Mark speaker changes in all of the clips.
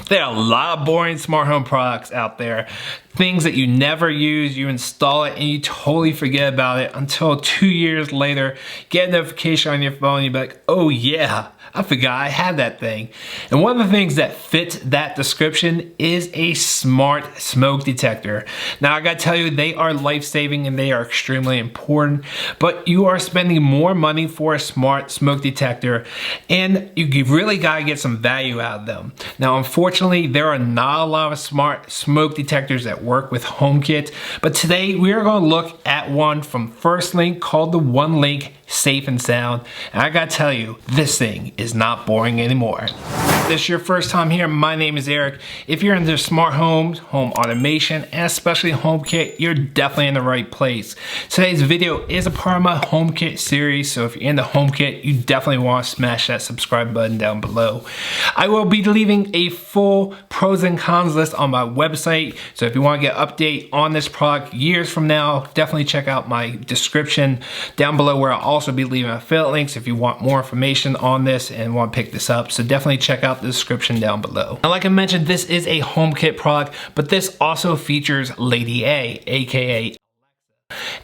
Speaker 1: There are a lot of boring smart home products out there. Things that you never use, you install it and you totally forget about it until 2 years later, get a notification on your phone, you'll be like, oh yeah, I forgot I had that thing. And one of the things that fits that description is a smart smoke detector. Now I gotta tell you, they are life-saving and they are extremely important, but you are spending more money for a smart smoke detector and you really gotta get some value out of them. Now unfortunately, there are not a lot of smart smoke detectors that work with HomeKit, but today we are going to look at one from First Link called the One Link Safe and Sound. And I gotta tell you, this thing is not boring anymore. If this is your first time here, my name is Eric. If you're into smart homes, home automation, and especially HomeKit, you're definitely in the right place. Today's video is a part of my HomeKit series, so if you're into HomeKit, you definitely want to smash that subscribe button down below. I will be leaving a full pros and cons list on my website, so if you want to get an update on this product years from now, definitely check out my description down below where I'll also be leaving affiliate links if you want more information on this and want to pick this up. So definitely check out the description down below. Now, like I mentioned, this is a HomeKit product, but this also features Lady A, aka Alexa.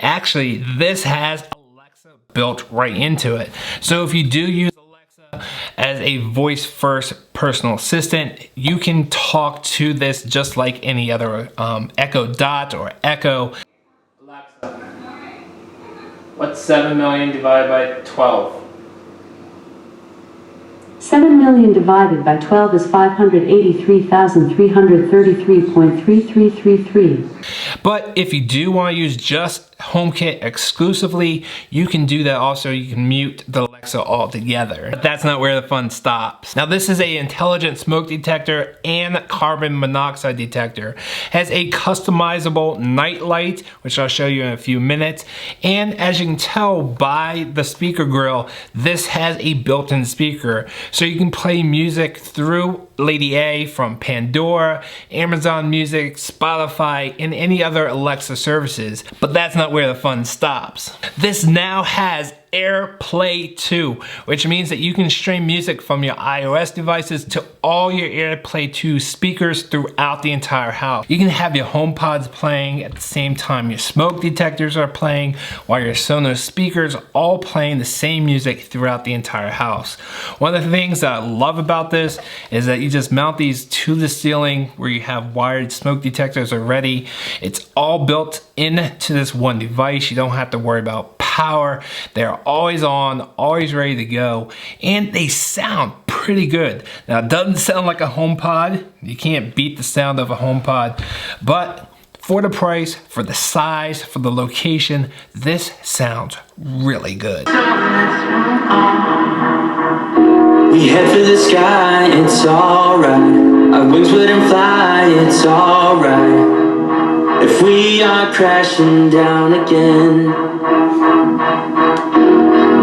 Speaker 1: Actually, this has Alexa built right into it. So if you do use Alexa as a voice first personal assistant, you can talk to this just like any other Echo Dot or Echo. Alexa, what's 7 million divided by 12?
Speaker 2: 7 million divided by 12 is 583,333.3333.
Speaker 1: But if you do want to use just HomeKit exclusively, you can do that also. You can mute the Alexa altogether. But that's not where the fun stops. Now this is an intelligent smoke detector and carbon monoxide detector. It has a customizable night light, which I'll show you in a few minutes. And as you can tell by the speaker grill, this has a built-in speaker. So you can play music through Lady A from Pandora, Amazon Music, Spotify, and any other Alexa services. But that's not where the fun stops. This now has AirPlay 2, which means that you can stream music from your iOS devices to all your AirPlay 2 speakers throughout the entire house. You can have your HomePods playing at the same time your smoke detectors are playing, while your Sonos speakers are all playing the same music throughout the entire house. One of the things that I love about this is that you just mount these to the ceiling where you have wired smoke detectors already. It's all built into this one device. You don't have to worry about power. They're always on, always ready to go, and they sound pretty good. Now it doesn't sound like a HomePod. You can't beat the sound of a HomePod, but for the price, for the size, for the location, this sounds really good.
Speaker 3: We head for the sky, it's alright. Our wings wouldn't fly, it's alright. If we are crashing down again,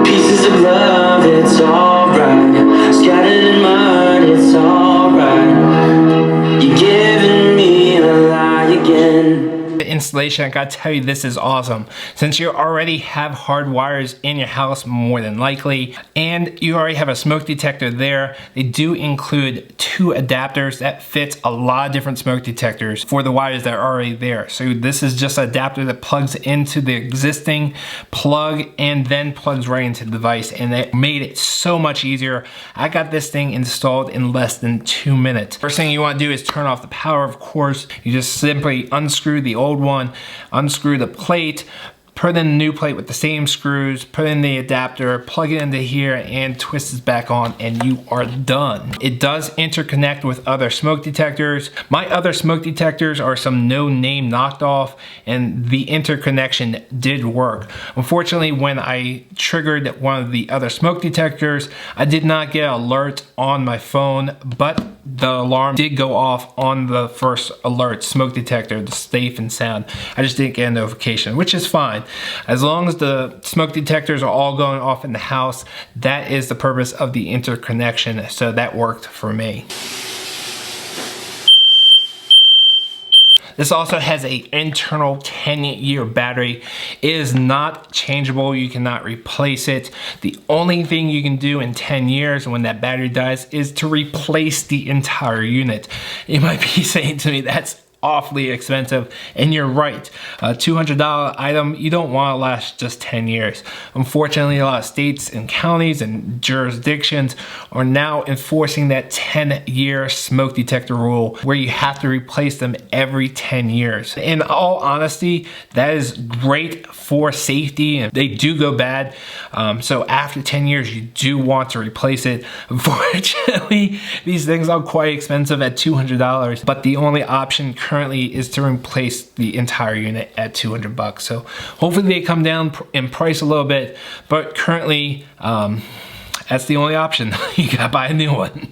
Speaker 3: pieces of love, it's alright. Scattered in mud, it's alright. You're giving me a lie again.
Speaker 1: The installation, I gotta tell you, this is awesome. Since you already have hard wires in your house, more than likely, and you already have a smoke detector there, they do include 2 adapters that fits a lot of different smoke detectors for the wires that are already there. So this is just an adapter that plugs into the existing plug and then plugs right into the device, and it made it so much easier. I got this thing installed in less than 2 minutes. First thing you want to do is turn off the power, of course. You just simply unscrew the old one, unscrew the plate, put in a new plate with the same screws, put in the adapter, plug it into here, and twist it back on, and you are done. It does interconnect with other smoke detectors. My other smoke detectors are some no-name knocked off, and the interconnection did work. Unfortunately, when I triggered one of the other smoke detectors, I did not get an alert on my phone, but the alarm did go off on the first alert smoke detector, the safe and sound. I just didn't get a notification, which is fine. As long as the smoke detectors are all going off in the house, that is the purpose of the interconnection, so that worked for me. This also has an internal 10-year battery. It is not changeable. You cannot replace it. The only thing you can do in 10 years when that battery dies is to replace the entire unit. You might be saying to me, that's awfully expensive, and you're right. A $200 item, you don't want to last just 10 years. Unfortunately, a lot of states and counties and jurisdictions are now enforcing that 10-year smoke detector rule where you have to replace them every 10 years. In all honesty, that is great for safety, and they do go bad. So after 10 years, you do want to replace it. Unfortunately, these things are quite expensive at $200, but the only option currently is to replace the entire unit at $200. So hopefully they come down in price a little bit, but currently that's the only option. You gotta buy a new one.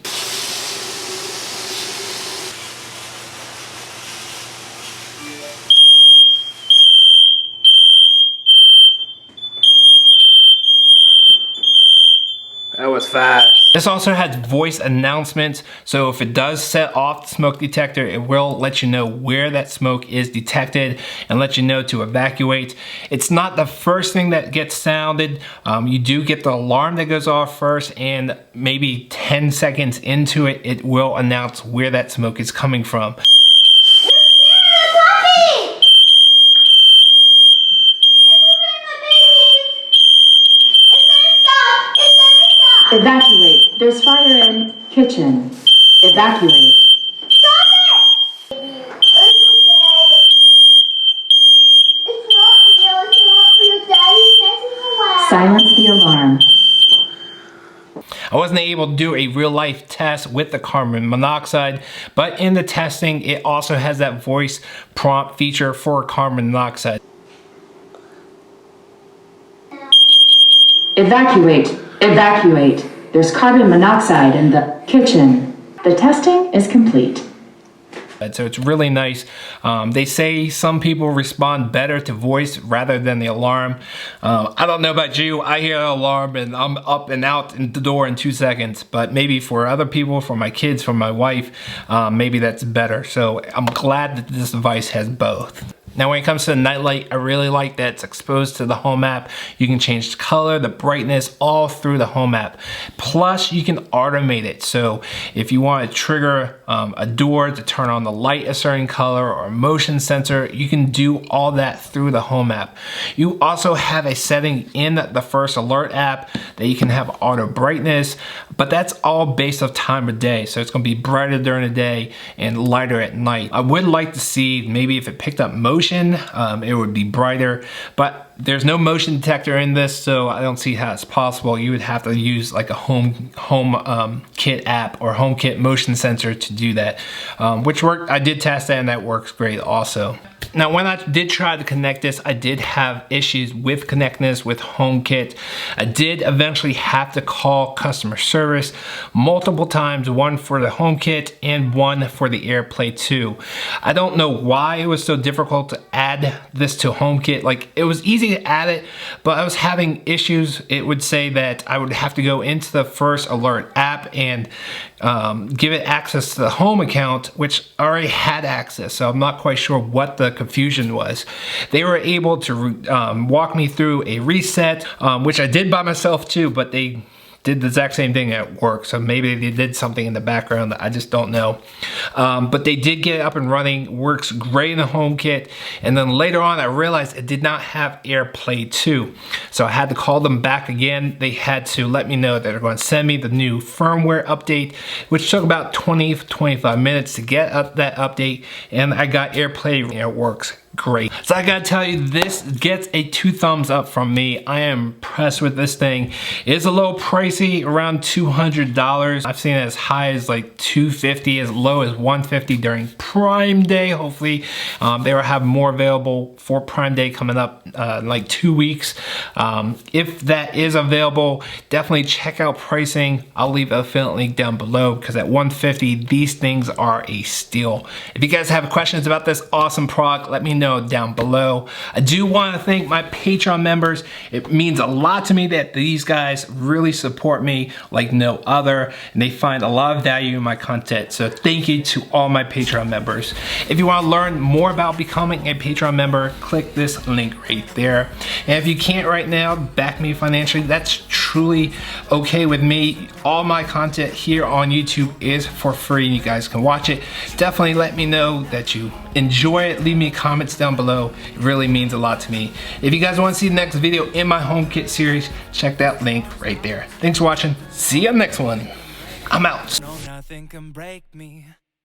Speaker 1: That was fast. This also has voice announcements, so if it does set off the smoke detector, it will let you know where that smoke is detected and let you know to evacuate. It's not the first thing that gets sounded. You do get the alarm that goes off first, and maybe 10 seconds into it, it will announce where that smoke is coming from.
Speaker 2: Evacuate. There's fire in kitchen. Evacuate.
Speaker 4: Stop it! It's okay. It's not real. It's not real. Daddy's messing around.
Speaker 2: Silence the alarm.
Speaker 1: I wasn't able to do a real life test with the carbon monoxide, but in the testing, it also has that voice prompt feature for carbon monoxide.
Speaker 2: Evacuate. Evacuate. There's carbon monoxide in the kitchen. The testing is complete.
Speaker 1: So it's really nice. They say some people respond better to voice rather than the alarm. I don't know about you. I hear an alarm and I'm up and out in the door in 2 seconds. But maybe for other people, for my kids, for my wife, maybe that's better. So I'm glad that this device has both. Now when it comes to the nightlight, I really like that it's exposed to the Home app. You can change the color, the brightness, all through the Home app. Plus, you can automate it. So if you want to trigger a door to turn on the light a certain color or a motion sensor, you can do all that through the Home app. You also have a setting in the First Alert app that you can have auto brightness, but that's all based off time of day. So it's going to be brighter during the day and lighter at night. I would like to see maybe if it picked up motion, it would be brighter, but there's no motion detector in this, so I don't see how it's possible. You would have to use like a HomeKit app or HomeKit motion sensor to do that, which worked. I did test that and that works great also. Now, when I did try to connect this, I did have issues with connecting this with HomeKit. I did eventually have to call customer service multiple times, one for the HomeKit and one for the AirPlay 2. I don't know why it was so difficult to add this to HomeKit. Like, it was easy to add it, but I was having issues. It would say that I would have to go into the First Alert app and give it access to the home account, which I already had access, so I'm not quite sure what the confusion was. They were able to walk me through a reset, which I did by myself too, but they did the exact same thing at work, so maybe they did something in the background that I just don't know. But they did get it up and running, works great in the HomeKit, and then later on I realized it did not have AirPlay 2. So I had to call them back again. They had to let me know that they're going to send me the new firmware update, which took about 20 to 25 minutes to get that update, and I got AirPlay and it works great. So I gotta tell you, this gets a 2 thumbs up from me. I am impressed with this thing. It's a little pricey, around $200. I've seen it as high as like $250, as low as $150 during Prime Day. Hopefully they will have more available for Prime Day coming up in like 2 weeks. If that is available, definitely check out pricing. I'll leave a affiliate link down below because at $150 these things are a steal. If you guys have questions about this awesome product, let me know down below. I do want to thank my Patreon members. It means a lot to me that these guys really support me like no other, and they find a lot of value in my content. So thank you to all my Patreon members. If you want to learn more about becoming a Patreon member, click this link right there. And if you can't right now, back me financially. That's true. truly okay with me. All my content here on YouTube is for free and you guys can watch it. Definitely let me know that you enjoy it. Leave me comments down below. It really means a lot to me. If you guys want to see the next video in my HomeKit series, check that link right there. Thanks for watching. See you on the next one. I'm out.
Speaker 5: No, nothing can break me.